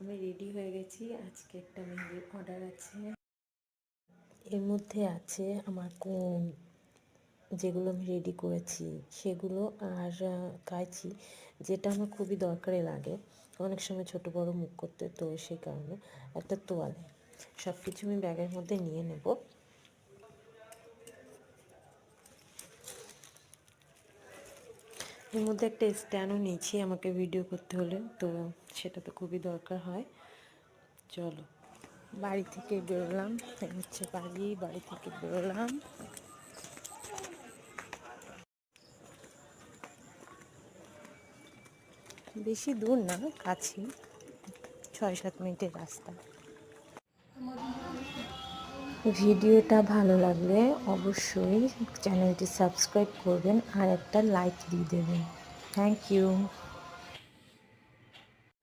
আমি রেডি হয়ে গেছি। আজকে একটা মেহেন্দির অর্ডার আছে। এর মধ্যে আছে আমার যেগুলো আমি রেডি করেছি সেগুলো, আর কাঁচি, যেটা আমার খুবই দরকারি লাগে অনেক সময় ছোট বড় মুখ করতে, তো সেই কারণে একটা তোয়ালে। সব কিছু আমি ব্যাগের মধ্যে নিয়ে নেব। এর মধ্যে একটা স্ট্যান্ডও নিয়েছি আমাকে ভিডিও করতে হলে, তো সেটা তো খুবই দরকার হয়। চলো, বাড়ি থেকে বেরোলাম। হচ্ছে বাড়ি থেকে বেরোলাম। বেশি দূর না, কাছেই, 6-7 মিনিটের রাস্তা। ভিডিওটা ভালো লাগলে অবশ্যই চ্যানেলটি সাবস্ক্রাইব করবেন আর একটা লাইক দিয়ে দেবেন। Thank you.